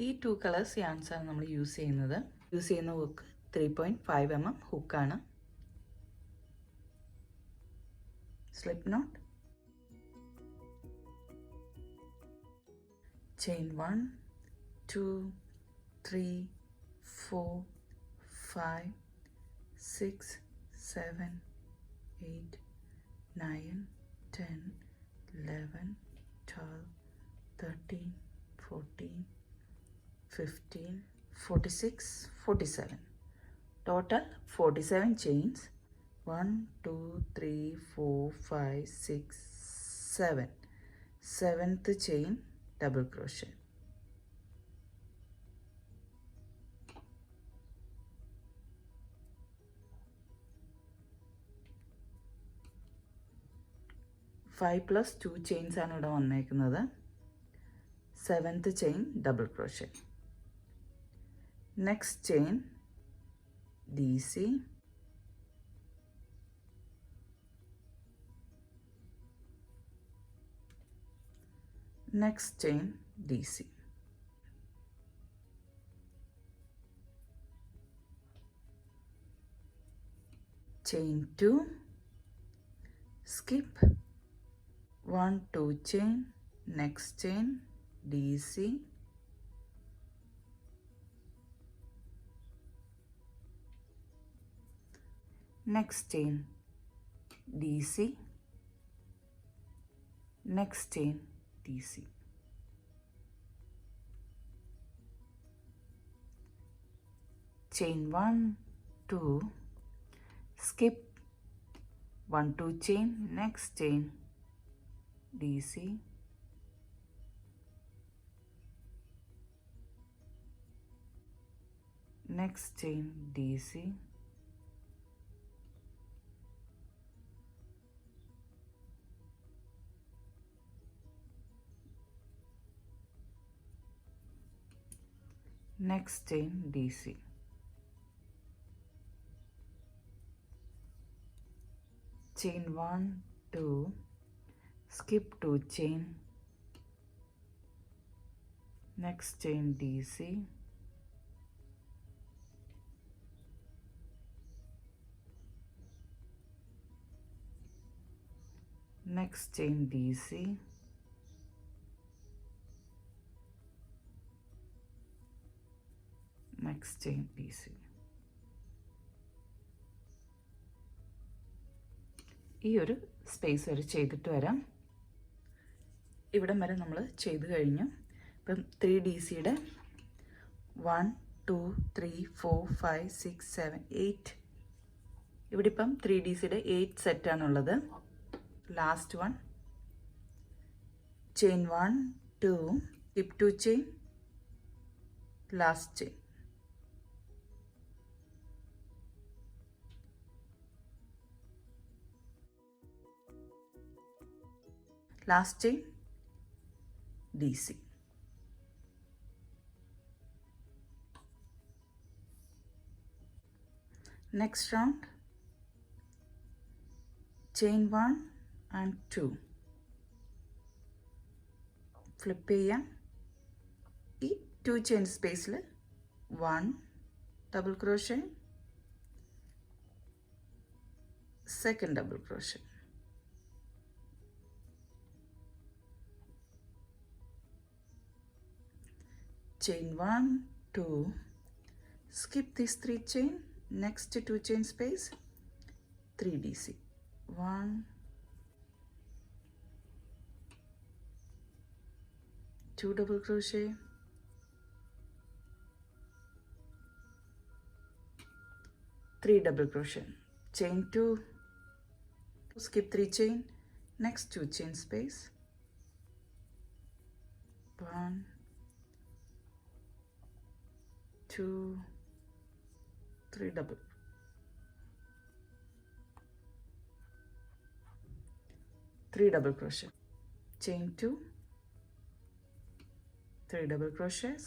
ഈ 2 കളേഴ്സ് യാൺസാണ് നമ്മൾ യൂസ് ചെയ്യുന്നത്. യൂസ് ചെയ്യുന്ന ഹുക്ക് 3.5 mm ഹുക്കാണ്. Slip not, chain 1 2 3 4 5 6 7 8 9 10 11 12 13 14 15 46 47. Total 47 chains. 1 2 3 4 5 6 7. Seventh chain double crochet. Five plus 2 chains ആണ് ഇവിടെ വന്നേക്കുന്നത്. Seventh chain double crochet. Next chain DC, next chain DC, chain 2, skip 1 2 chain, next chain DC, next chain DC, next chain DC, chain 1 2, skip 1 2 chain, next chain DC, next chain DC, next chain DC, chain 1 2, skip 2 chain, next chain DC, next chain DC, next chain DC. ഈ ഒരു space വരെ ചെയ്തിട്ട് വരാം. ഇവിടം വരെ നമ്മൾ ചെയ്ത് കഴിഞ്ഞു. ഇപ്പം 3DC-യുടെ 1 2 3 4 5 6 7 8, ഇവിടെ ഇപ്പം 3DC-യുടെ 8 സെറ്റാണുള്ളത്. Last one, chain 1 2, skip 2 chain, last chain, last chain DC. Next round, chain 1 and 2, flip ചെയ്യാം. ഈ 2 chain സ്പേസിൽ 1 double crochet, second double crochet, chain 1 2, skip this 3 chain, next 2 chain space, 3 DC, 1 2 double crochet, 3 double crochet, chain 2, skip 3 chain, next 2 chain space, 1 2 3 double, 3 double crochet, chain 2, 3 double crochets,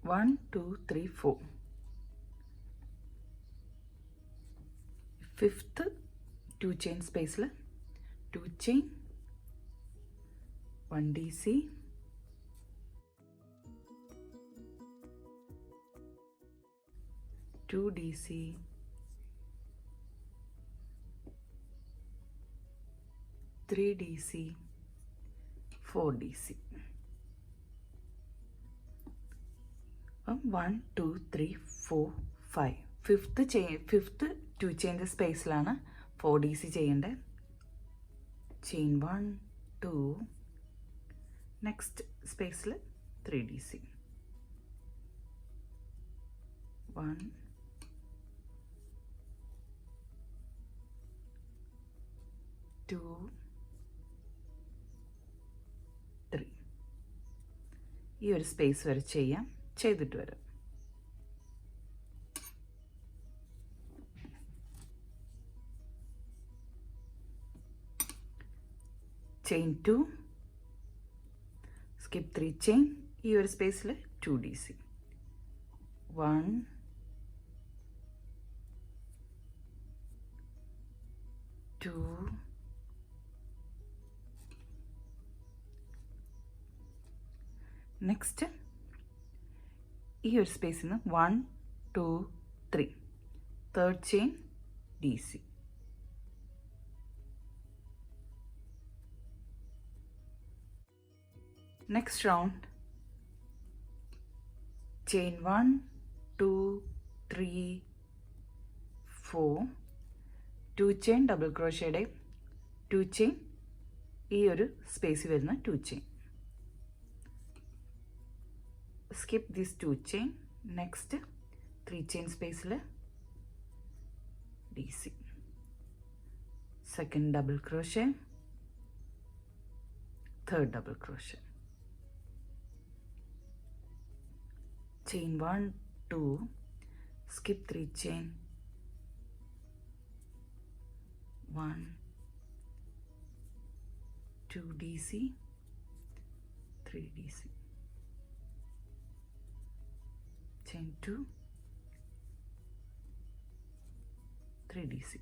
1 2 3 4, fifth 2 chain space la 2 chain 1 DC 2 DC 3 DC 4 DC 1 2 3 4 5 fifth 2 chain space lana 4 DC ചെയ്യണ്ടേ chain 1 2 next space la 3 DC 1 2 3 ഈ ഒരു space വരെ ചെയ്യാം ചെയ്തിട്ട് വരാം chain 2 skip 3 chain ഈ ഒരു സ്പേസിൽ 2 DC 1 2 നെക്സ്റ്റ് ഈ ഒരു സ്പേസിൽ നിന്ന് 1 2 3 third chain DC next round chain 1 2 3 4 2 chain double crochet 2 chain ഈ ഒരു സ്പേസിൽ വരുന്ന 2 chain skip this 2 chain next 3 chain space la DC second double crochet third double crochet chain 1 2 skip 3 chain 1 2 DC 3 DC chain 2 3 DC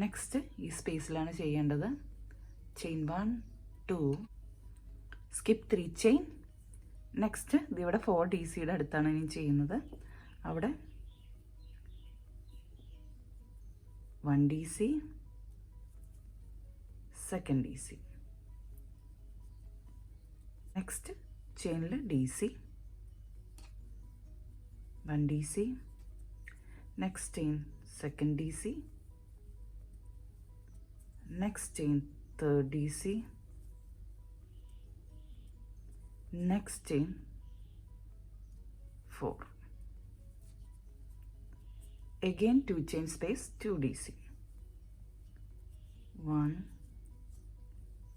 next ഈ സ്പേസിലാണ് ചെയ്യേണ്ടത് chain 1 2 skip 3 chain next ഇതിവിടെ 4 DCയുടെ അടുത്താണ് ഞാൻ ചെയ്യുന്നത് അവിടെ 1 DC സെക്കൻഡ് DC നെക്സ്റ്റ് ചെയിനിൽ DC 1 DC next chain second DC next chain third DC next chain 4 again 2 chain space 2 DC 1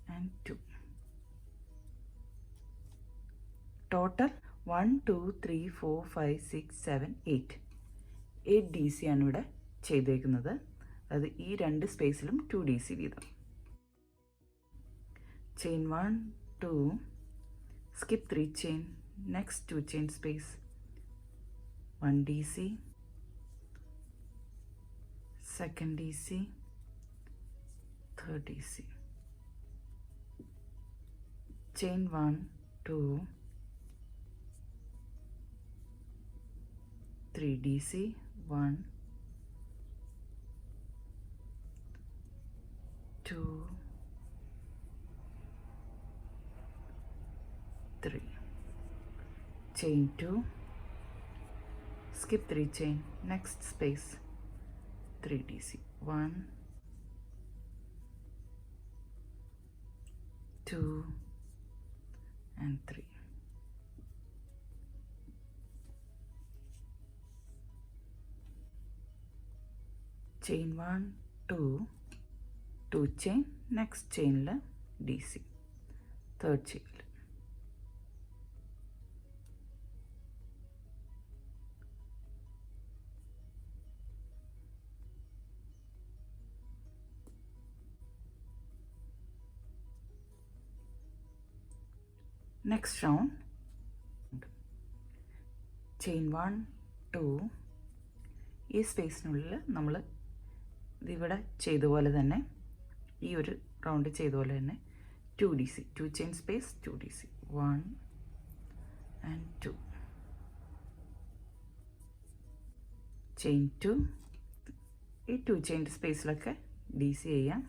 and 2 total 1 2 3 4 5 6 7 8 DC ആണ് ഇവിടെ ചെയ്തേക്കുന്നത് അത് ഈ രണ്ട് സ്പേസിലും 2 DC വീതം chain 1 2 skip 3 chain next 2 chain space 1 DC second DC third DC chain 1 2 3 DC 1 2 3 chain 2 skip 3 chain next space 3 DC 1 2 and 3 chain 1 2 2 chain next chain la DC third chain la. Next round chain 1 2 ഈ സ്പേസിനുള്ളിൽ നമ്മൾ ഇതിവിടെ ചെയ്ത പോലെ തന്നെ ഈ ഒരു round ചെയ്ത പോലെ തന്നെ 2 DC 2 chain space 2 DC 1 and 2 chain 2 ഈ 2 ചെയിൻ സ്പേസിലൊക്കെ DC ചെയ്യാം.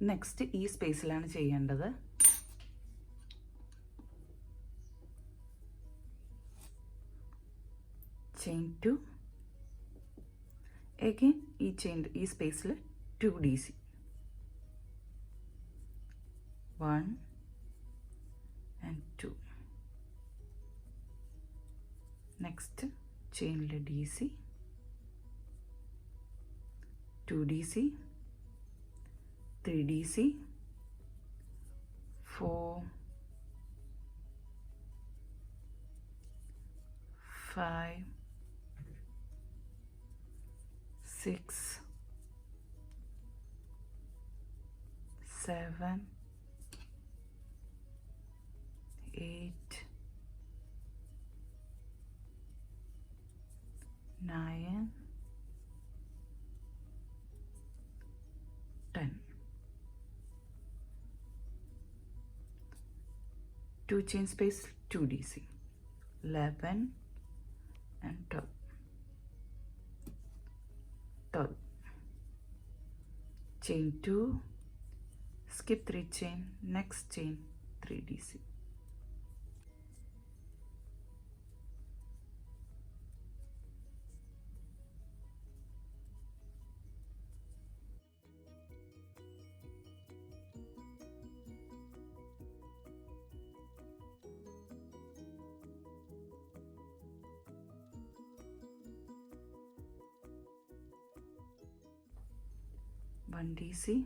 നെക്സ്റ്റ് ഈ സ്പേസിലാണ് ചെയ്യേണ്ടത്. ചെയിൻ 2 അഗൈൻ ഈ സ്പേസിൽ 2 DC 1 and 2 നെക്സ്റ്റ് ചെയിനിൽ DC 2 DC 3 DC 4 5 6 7 8 9 10 2 chain space 2 DC 11 and 12 chain 2 skip 3 chain next chain 3 DC one DC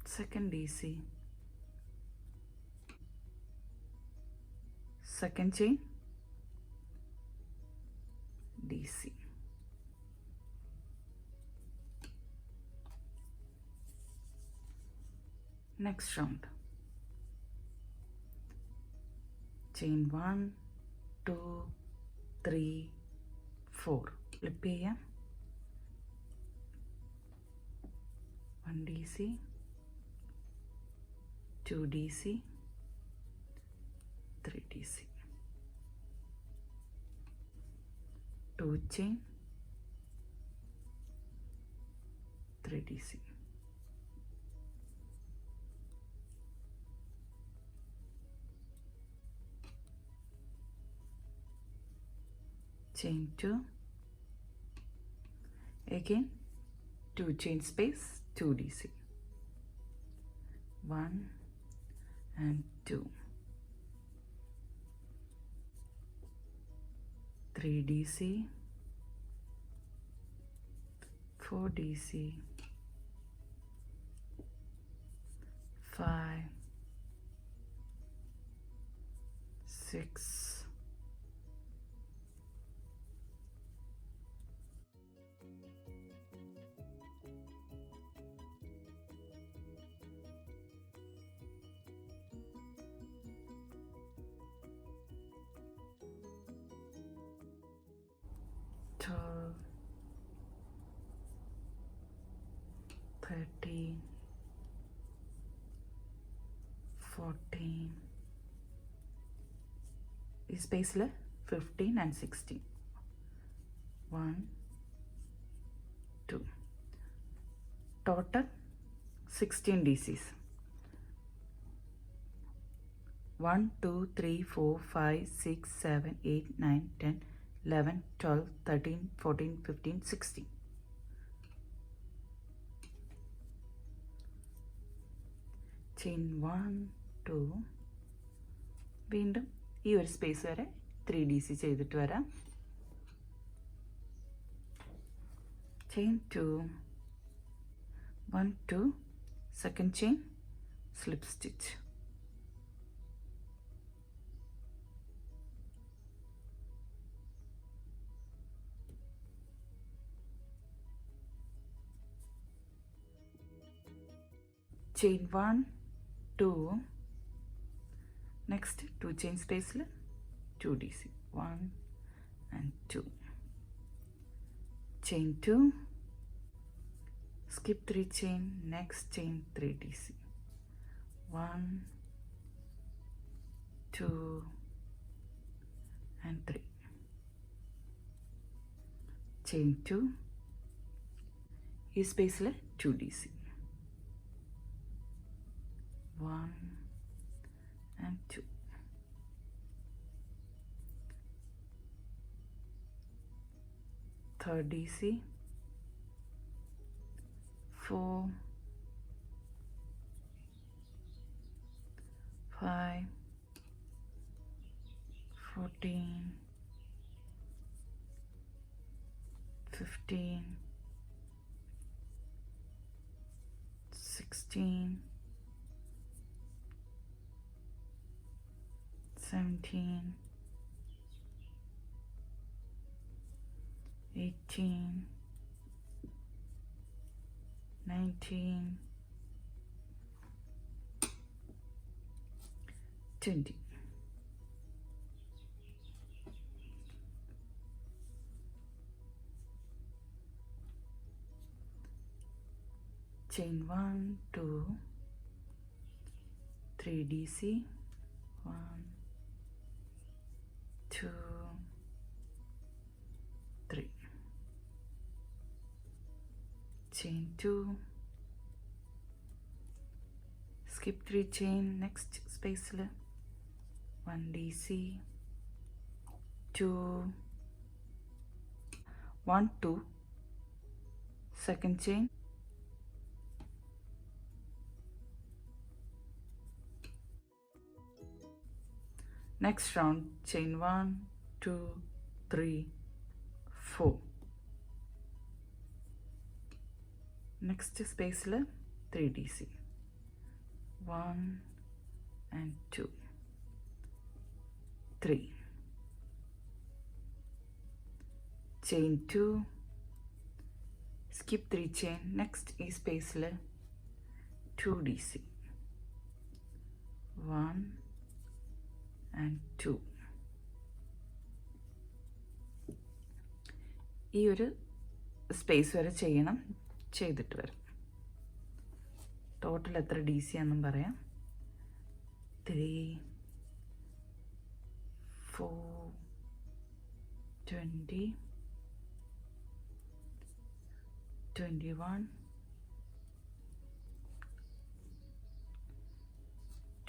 second DC second chain DC next round chain 1 2 3 4 flip ചെയ്യാം 1 DC 2 DC 3 DC 2 chain 3 DC chain 2 again 2 chain space 2 DC 1 and 2 3 DC 4 DC 5 6 12 13 14 ഈ സ്പേസിൽ 15 and 16 1 2 total 16 DCs 1 2 3 4 5 6 7 8 9 10 11 12 13 14 15 16 chain 1 2 വീണ്ടും ഈ ഒരു space വരെ 3DC ചെയ്തിട്ട് വരാം. Chain 2, 1 2, second chain, slip stitch. Chain 1 2, next 2 chain space 2DC, 1 and 2, chain 2, skip 3 chain, next chain 3DC, 1 2 and 3, chain 2, ഈ സ്പേസിൽ 2DC, 1 and 2, third DC, 4 5 14 15 16 17 18 19 20. Chain 1 2 3DC, 1 2 3, chain 2, skip 3 chain, next space 1DC, 2 1 2, second chain, next round chain 1 2 3 4, next space 3DC, 1 and 2 3, chain 2, skip 3 chain, next is space 2DC, 1 and 2. ഈ ഒരു space വരെ ചെയ്യണം, ചെയ്തിട്ട് വരാം. Total എത്ര DC ആണെന്നും പറയാം. 3 4 20 21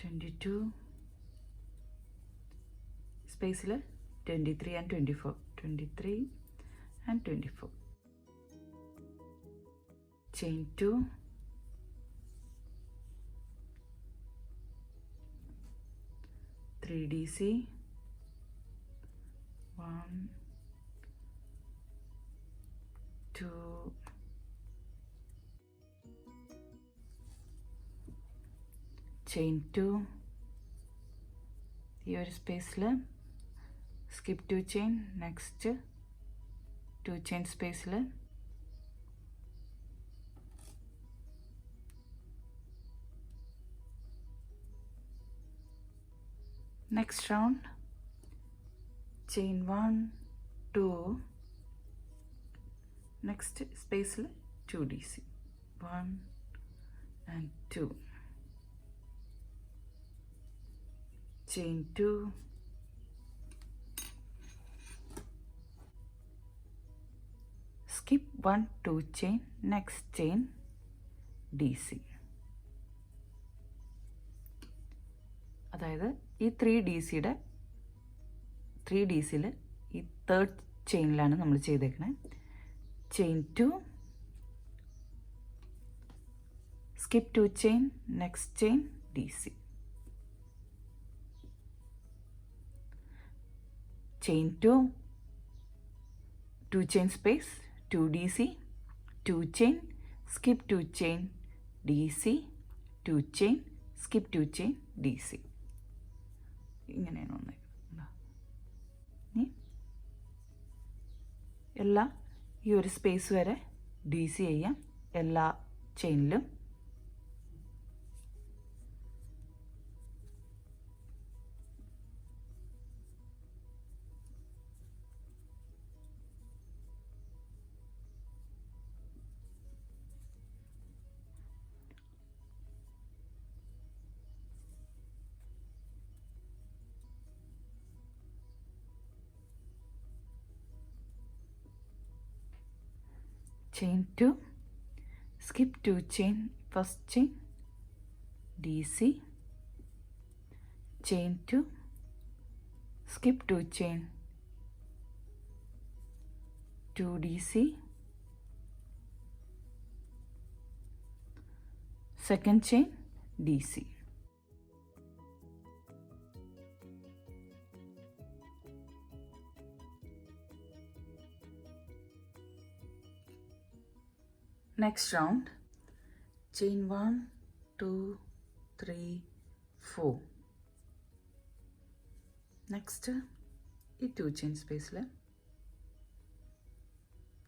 22, സ്പേസിൽ 23 and 24, 23 and 24, chain 2, three DC, 1 2 chain 2, ഈ ഒരു സ്പേസിൽ skip 2 chain, next 2 chain space next round chain 1 2, next space 2 DC, 1 and 2, chain 2, skip 1 2 chain, next chain DC, അതായത് ഈ 3DCയുടെ 3DCയിൽ ഈ തേർഡ് ചെയിനിലാണ് നമ്മൾ ചെയ്തേക്കണേ. Chain 2, skip 2 chain, next chain DC, chain 2, 2 chain space, 2 DC, 2 chain, skip 2 chain, DC, 2 chain, skip 2 chain, DC. ഇങ്ങനെയാണ് വന്നേക്കുന്നത്. ഇനി എല്ലാ ഈ ഒരു സ്പേസ് വരെ DC ചെയ്യാം എല്ലാ ചെയിനിലും. chain 2, skip 2 chain, first chain, DC, chain 2, skip 2 chain, 2 DC, second chain, DC. Next round, chain 1, 2, 3, 4. Next, ഈ 2 chain space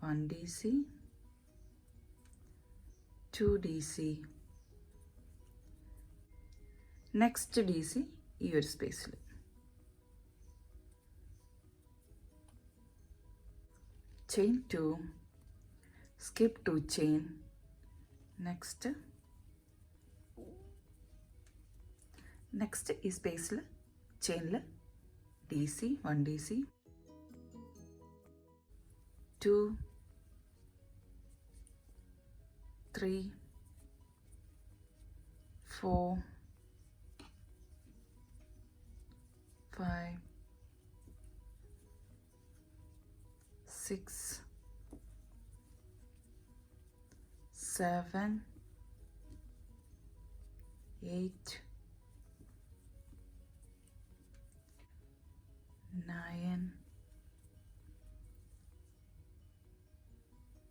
1 DC, 2 DC, next DC ഈ ഒരു സ്പേസിൽ, chain 2, skip 2 chain, next ഈ സ്പേസിൽ ചെയിനിൽ DC, 1 DC, 2, 3, 4, 5, 6, 7, 8, 9,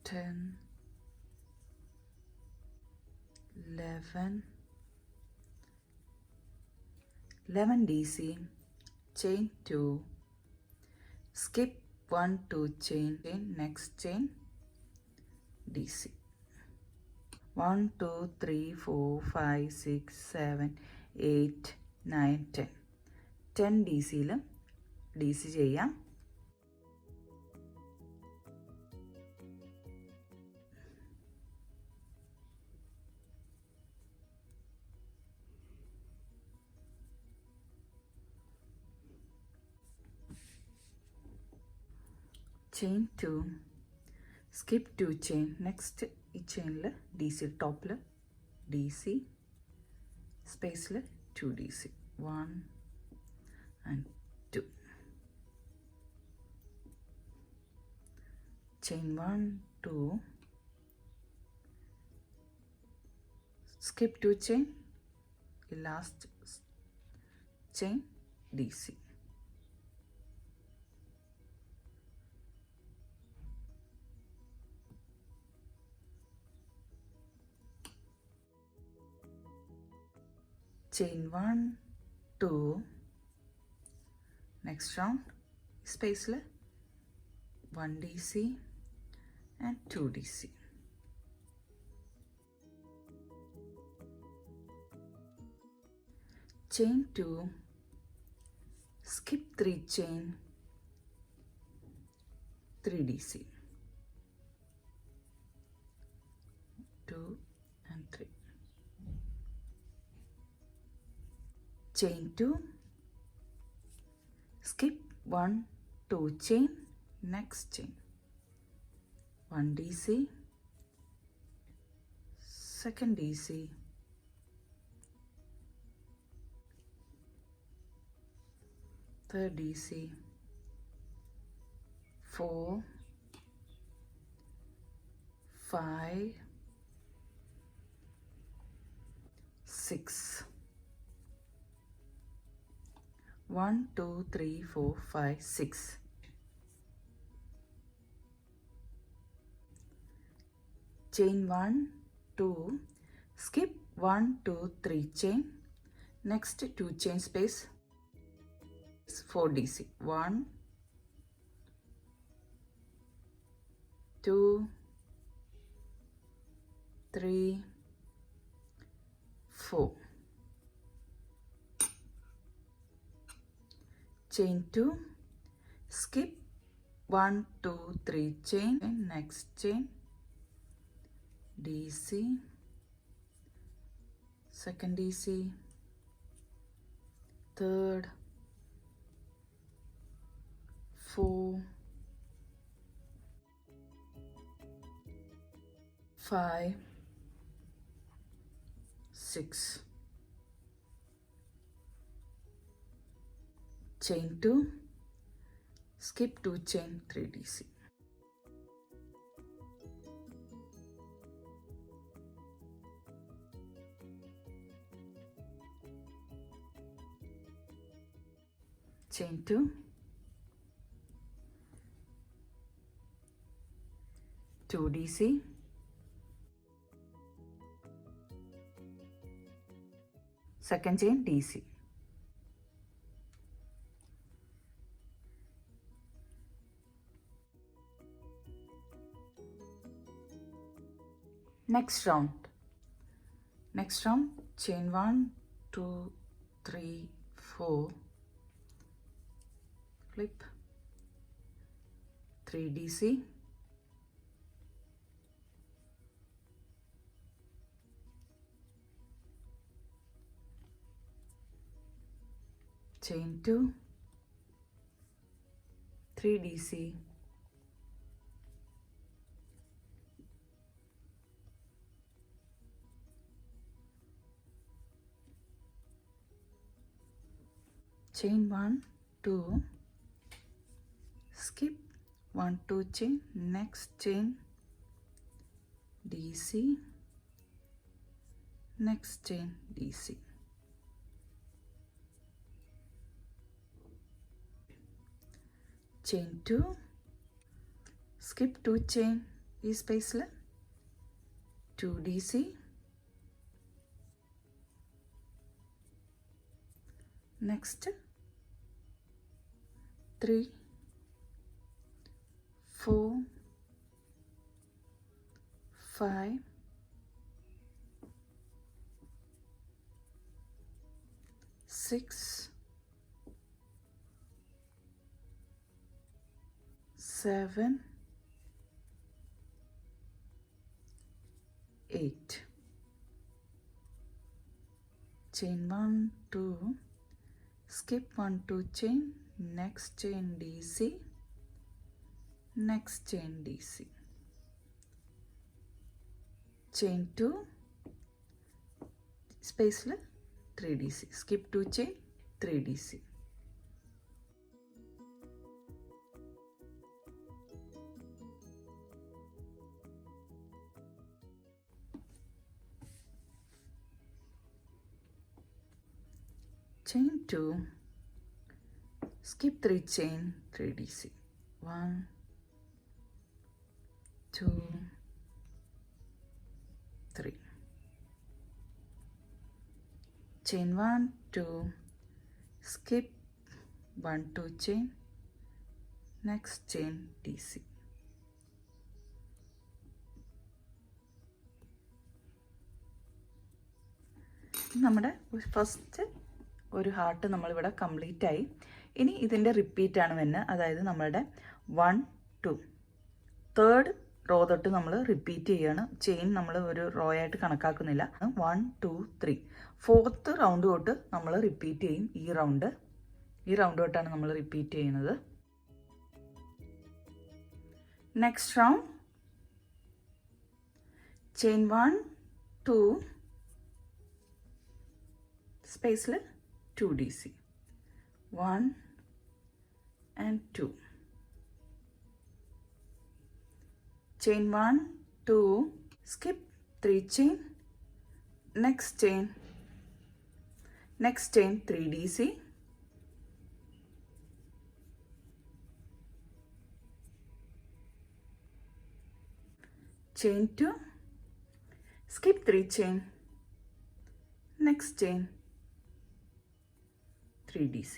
10, 11, 11 DC, chain 2, skip 1 2 chain, next chain, DC. 1 2 3 4 5 6 7 8 9 10 10 DCയിൽ DC ചെയ്യാം. chain 2, skip 2 chain, next ഈ ചെയിനിൽ DC ടോപ്പിൽ DC സ്പേസിൽ 2 DC, 1 and 2, chain 1 2, skip 2 chain, last chain, DC, chain 1 2, next round സ്പേസിൽ 1 DC and 2 DC, chain 2, skip 3 chain, 3 DC, 2 and 3, chain 2, skip 1 2 chain, next chain, 1 DC, second DC, third DC, 4 5 6, 1 2 3 4 5 6. Chain 1 2, skip 1 2 3 chain, next 2 chain space, 4 DC, 1 2 3 4. Chain 2, skip 1 2 3 chain, next chain DC, second DC, third, 4 5 6. Chain 2, skip 2 chain, 3 DC. Chain 2, 2 DC, second chain DC. Next round, chain 1 2 3 4, flip, 3 DC, chain 2 3 DC, chain 1 2, skip 1 2 chain, next chain DC, next chain DC. Chain 2, skip 2 chain ഈ സ്പേസിൽ 2 DC, next 3 4 5 6 7 8. Chain 1 2, skip 1 2 chain, next chain DC, next chain DC. Chain 2 space 3 DC, skip 2 chain, 3 DC. Chain 2, skip 3 chain, 3 DC, 1 2 3. Chain 1 2, skip 1 2 chain, next chain DC. നമ്മുടെ first ഒരു heart നമ്മളിവിടെ complete ആയി. ഇനി ഇതിൻ്റെ റിപ്പീറ്റാണ് വരുന്നത്. അതായത് നമ്മളുടെ 1 2 തേർഡ് റോ തൊട്ട് നമ്മൾ റിപ്പീറ്റ് ചെയ്യാണ്. ചെയിൻ നമ്മൾ ഒരു റോ ആയിട്ട് കണക്കാക്കുന്നില്ല. 1 2 3 ഫോർത്ത് റൗണ്ട് തൊട്ട് നമ്മൾ റിപ്പീറ്റ് ചെയ്യും. ഈ റൗണ്ട് തൊട്ടാണ് നമ്മൾ റിപ്പീറ്റ് ചെയ്യുന്നത്. നെക്സ്റ്റ് റൗണ്ട് ചെയിൻ 1 2 സ്പേസിൽ 2 DC, 1 and 2. Chain 1 2, skip 3 chain, next chain 3 DC, chain 2, skip 3 chain, next chain, 3 DC.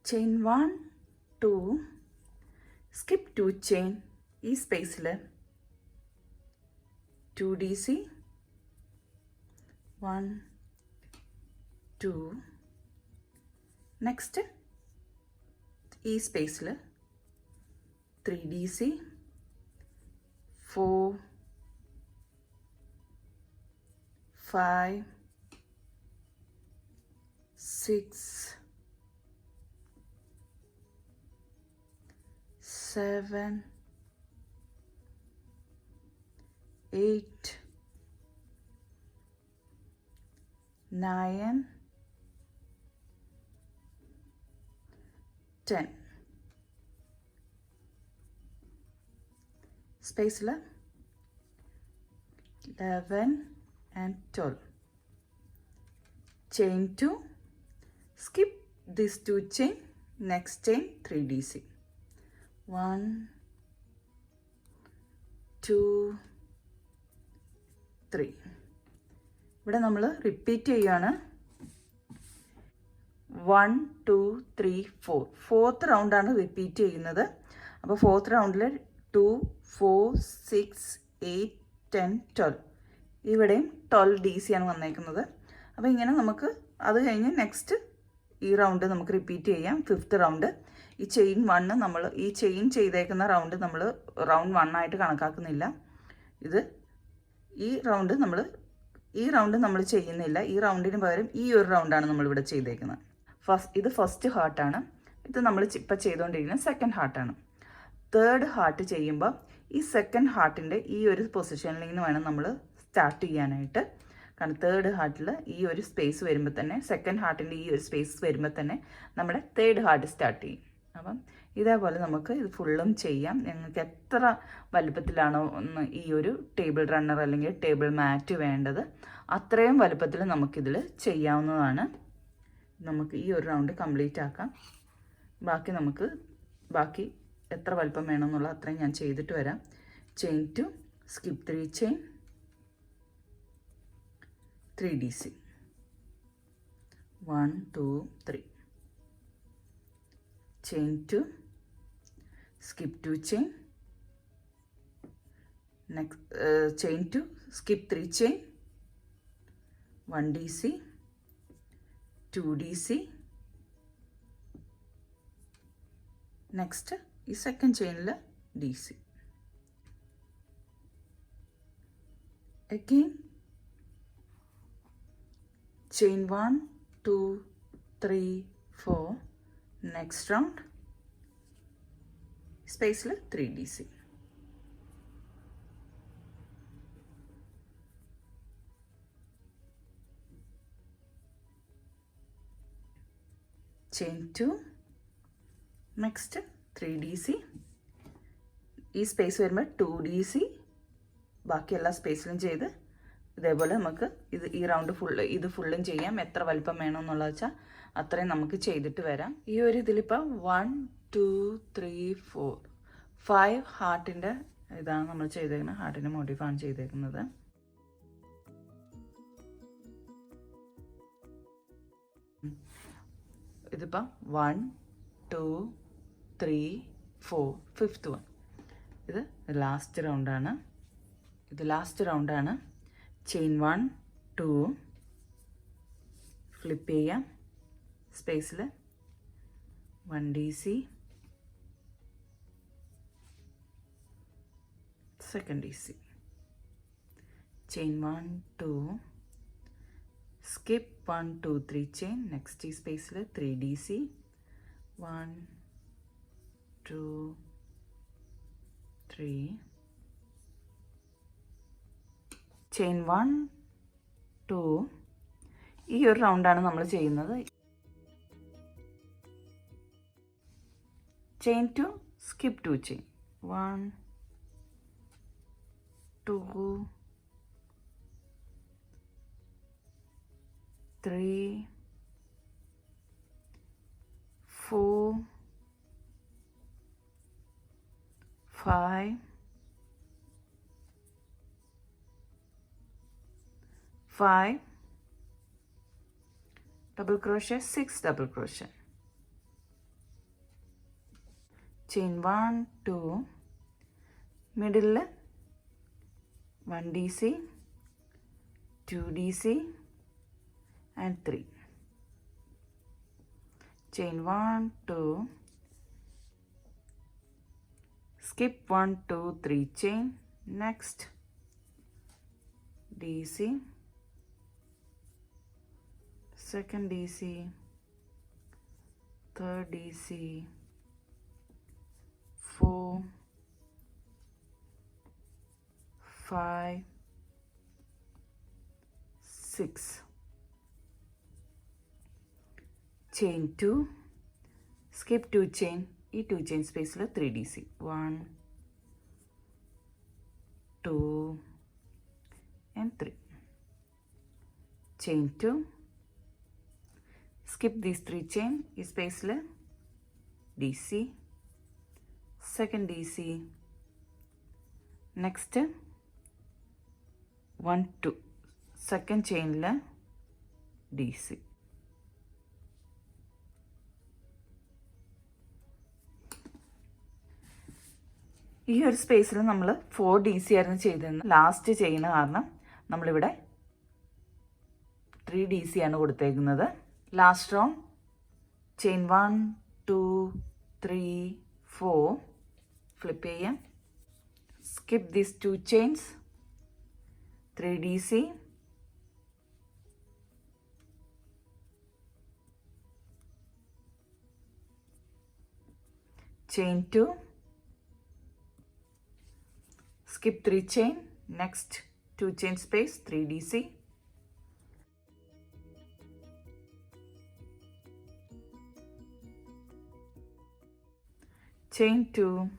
Chain 1, 2, skip 2 chain, ഈ സ്പേസിൽ 2 DC, 1, 2, next ഈ സ്പേസിൽ 3 DC, 4, 5, 6, 7, 8, 9, 10. Space 11 and 12. Chain 2, skip this 2 chain, next chain 3 DC. 1, 2, 3. ഇവിടെ നമ്മൾ repeat ചെയ്യാണ്. 1, 2, 3, 4. Fourth റൗണ്ടാണ് repeat ചെയ്യുന്നത്. അപ്പോൾ fourth റൗണ്ടിൽ 2, 4, 6, 8, 10, 12. ഇവിടെയും 12 DC ആണ് വന്നേക്കുന്നത്. അപ്പോൾ ഇങ്ങനെ നമുക്ക് അത് കഴിഞ്ഞ് നെക്സ്റ്റ് ഈ റൗണ്ട് നമുക്ക് റിപ്പീറ്റ് ചെയ്യാം. ഫിഫ്ത്ത് റൗണ്ട് ഈ ചെയിൻ 1 നമ്മൾ ഈ ചെയിൻ ചെയ്തേക്കുന്ന റൗണ്ട് നമ്മൾ റൗണ്ട് 1 ആയിട്ട് കണക്കാക്കുന്നില്ല. ഈ റൗണ്ട് നമ്മൾ ചെയ്യുന്നില്ല. ഈ റൗണ്ടിന് പകരം ഈ ഒരു റൗണ്ടാണ് നമ്മളിവിടെ ചെയ്തേക്കുന്നത്. ഇത് ഫസ്റ്റ് ഹാർട്ടാണ്. ഇത് നമ്മൾ ഇപ്പോൾ ചെയ്തുകൊണ്ടിരിക്കുന്നത് സെക്കൻഡ് ഹാർട്ടാണ്. തേർഡ് ഹാർട്ട് ചെയ്യുമ്പോൾ ഈ സെക്കൻഡ് ഹാർട്ടിൻ്റെ ഈ ഒരു പൊസിഷനിൽ നിന്ന് വേണം നമ്മൾ സ്റ്റാർട്ട് ചെയ്യാനായിട്ട്. കാരണം തേർഡ് ഹാർട്ടിൽ ഈ ഒരു സ്പേസ് വരുമ്പോൾ തന്നെ, സെക്കൻഡ് ഹാർട്ടിൻ്റെ ഈ ഒരു സ്പേസ് വരുമ്പോൾ തന്നെ നമ്മുടെ തേർഡ് ഹാർട്ട് സ്റ്റാർട്ട് ചെയ്യും. അപ്പം ഇതേപോലെ നമുക്ക് ഇത് ഫുള്ളും ചെയ്യാം. നിങ്ങൾക്ക് എത്ര വലുപ്പത്തിലാണോ ഈ ഒരു ടേബിൾ റണ്ണർ അല്ലെങ്കിൽ ടേബിൾ മാറ്റ് വേണ്ടത് അത്രയും വലുപ്പത്തിൽ നമുക്കിതിൽ ചെയ്യാവുന്നതാണ്. നമുക്ക് ഈ ഒരു റൗണ്ട് കംപ്ലീറ്റ് ആക്കാം. ബാക്കി എത്ര വലുപ്പം വേണമെന്നുള്ള അത്രയും ഞാൻ ചെയ്തിട്ട് വരാം. Chain 2, skip 3 chain, 3 DC. 1, 2, 3. Chain 2, skip 2 chain, next chain 2, skip 3 chain, 1 DC, 2 DC, next ഈ second ചെയിനിൽ DC. Again chain 1, 2, 3, 4. Next round space 3 DC. Chain 2, next 3 DC. ഈ സ്പേസ് വരുമ്പോൾ 2 DC. ബാക്കി എല്ലാ സ്പേസിലും ചെയ്ത് ഇതേപോലെ നമുക്ക് ഈ റൗണ്ട് ഫുള്ളും ചെയ്യാം. എത്ര വലിപ്പം വേണമെന്നുള്ളത് വെച്ചാൽ അത്രയും നമുക്ക് ചെയ്തിട്ട് വരാം. ഈ ഒരു ഇതിലിപ്പോൾ 1, 2, 3, 4, 5 ഹാർട്ടിൻ്റെ ഇതാണ് നമ്മൾ ചെയ്തേക്കുന്നത്. ഹാർട്ടിൻ്റെ മോട്ടീഫാണ് ചെയ്തേക്കുന്നത്. ഇതിപ്പോൾ 1, 2, 3, 4, ഫിഫ്ത്ത് വൺ. ഇത് ലാസ്റ്റ് റൗണ്ടാണ്. ചെയിൻ 1, 2, ഫ്ലിപ്പ് ചെയ്യാം. സ്പേസിൽ 1 DC, second DC. Chain 1, 2, skip 1, 2, 3 chain, next ഈ സ്പേസിൽ 3 DC, 1, 2, 3, ചെയിൻ 1, 2. ഈ ഒരു റൗണ്ടാണ് നമ്മൾ ചെയ്യുന്നത്. Chain 2, skip 2 chain, 1, 2, 3, 4 5 5 double crochet, 6 double crochet, chain 1 2, middle 1 DC, 2 DC and 3, chain 1 2, skip 1 2 3 chain, next DC, second DC, third DC, 4 5 6, chain 2, skip 2 chain, ഈ 2 chain സ്പേസിൽ 3 DC, 1 2 and 3, chain 2, skip these 3 chain, ഈ സ്പേസിൽ DC, second DC, next 1 2, second chainൽ DC, ഈ ഒരു സ്പേസിൽ നമ്മൾ 4 DC ആയിരുന്നു ചെയ്തിരുന്നത്. ലാസ്റ്റ് ചെയ്യുന്ന കാരണം നമ്മളിവിടെ 3 DC ആണ് കൊടുത്തേക്കുന്നത്. ലാസ്റ്റ് റൗണ്ട് ചെയിൻ 1 2 3 4 ഫ്ലിപ്പ് ചെയ്യാം. Skip these 2 chains, 3 DC, chain 2, skip 3 chain, next 2 chain space, 3 DC, chain 2,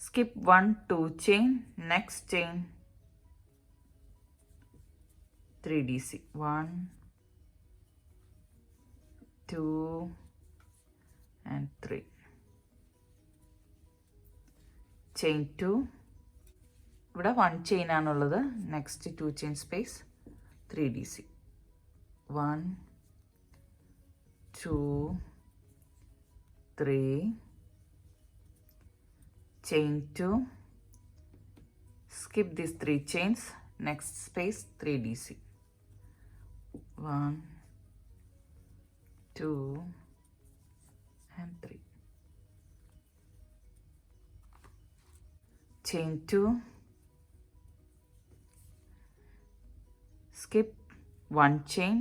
skip 1 2 chain, next chain 3 DC, 1 2 and 3, chain 2, ഇവിടെ 1 chain ആണുള്ളത്, next 2 chain space, 3 DC, 1 2 3, chain 2, skip these 3 chains, next space 3 DC, 1 2 and 3, chain 2, skip 1 chain,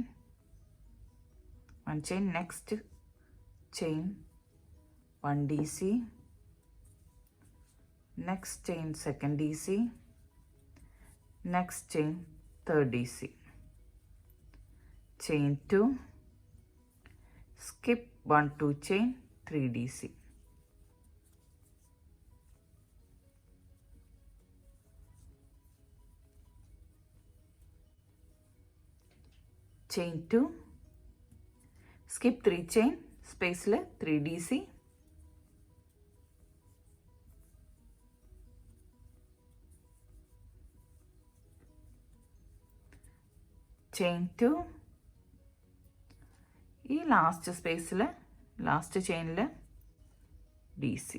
next chain 1 DC, next chain second DC, next chain third DC, chain 2, skip 1 2 chain, 3 DC, chain 2, skip 3 chain, space 3 DC, chain 2, ഈ last സ്പേസിൽ last ചെയിനിൽ DC,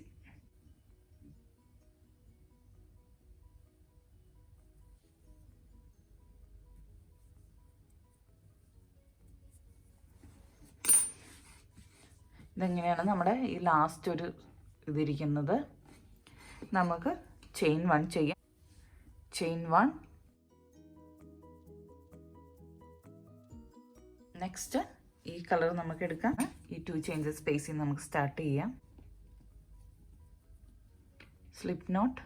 ഇതെങ്ങനെയാണ് നമ്മുടെ ഈ last ഒരു ഇതിരിക്കുന്നത്. നമുക്ക് chain 1 ചെയ്യാം. Chain 1, next ഈ colour നമുക്ക് എടുക്കാം. ഈ 2 ചെയിൻസ് സ്പേസിൽ നമുക്ക് സ്റ്റാർട്ട് ചെയ്യാം. Slip not,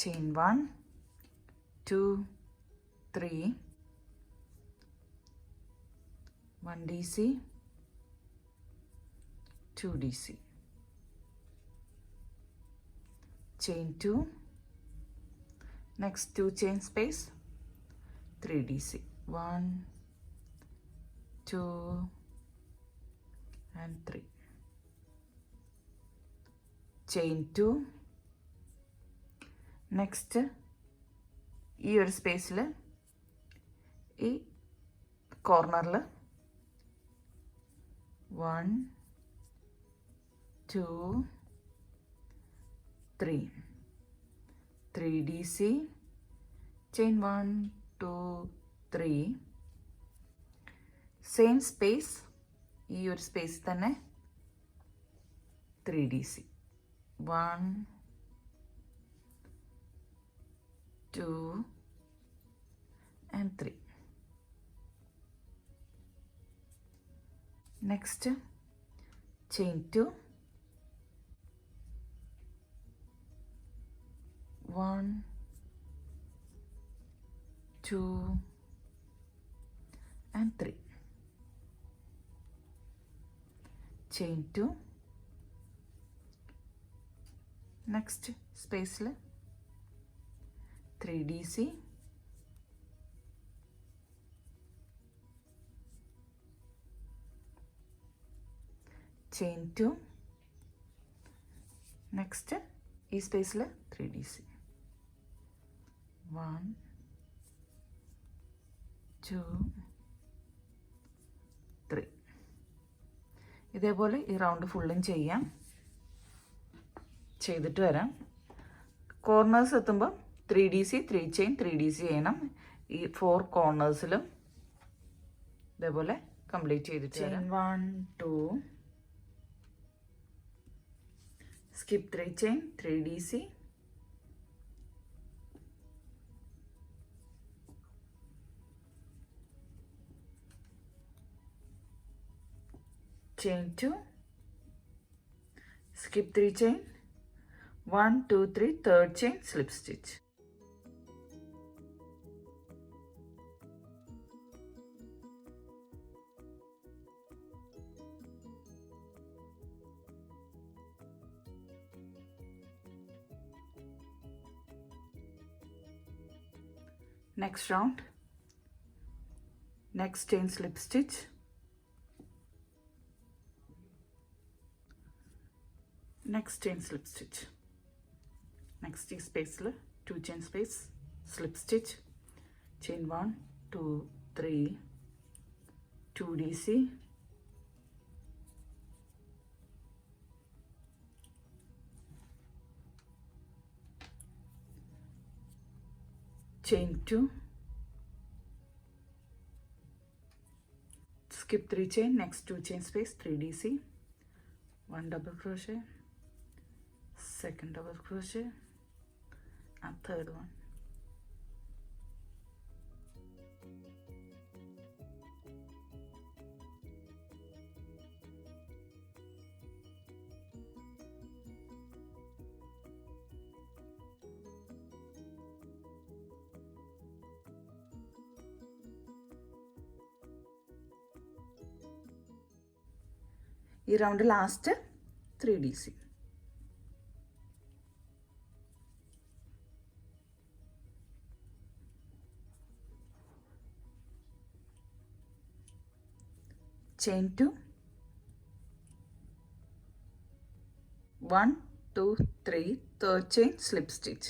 chain 1 2 3, 1 DC, 2 DC, chain 2, next 2 chain space, 3 DC, 1, 2 and 3, chain 2, next ഈ ഒരു സ്പേസിൽ ഈ കോർണറിൽ 1, 2, 3, 3 DC, chain 1, 2, 3, സെയിം സ്പേസ് ഈ ഒരു സ്പേസിൽ തന്നെ 3 DC, 1, 2 and 3. Next chain 2, 1, 2 and 3, chain 2, next space 3 DC, chain 2, next ഈ സ്പേസിൽ 3 DC, 1, 2, 3. ഇതേപോലെ ഈ റൗണ്ട് ഫുള്ളും ചെയ്യാം. ചെയ്തിട്ട് വരാം. കോർണേഴ്സ് എത്തുമ്പോൾ 3 DC, 3 chain, 3 DC ചെയ്യണം. ഈ 4 കോർണേഴ്സിലും ഇതേപോലെ കംപ്ലീറ്റ് ചെയ്തിട്ട് വരാം. 1, 2, skip 3 chain, 3 DC, chain 2, skip 3 chain, 1, 2, 3, third chain, slip stitch. Next round, next chain slip stitch, next chain slip stitch, next space 2 chain space, slip stitch, chain 1, 2, 3, 2 DC, chain 2, skip 3 chain, next 2 chain space, 3 DC, 1 double crochet, second double crochet and third one. ഈ round last 3 DC. chain 2, 1, 2, 3, third chain, slip stitch.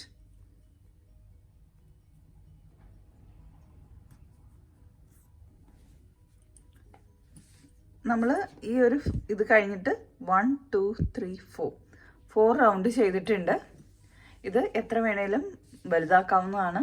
നമ്മൾ ഈ ഒരു ഇത് കഴിഞ്ഞിട്ട് 1, 2, 3, 4 round ചെയ്തിട്ടുണ്ട്. ഇത് എത്ര വേണേലും വലുതാക്കാവുന്നതാണ്.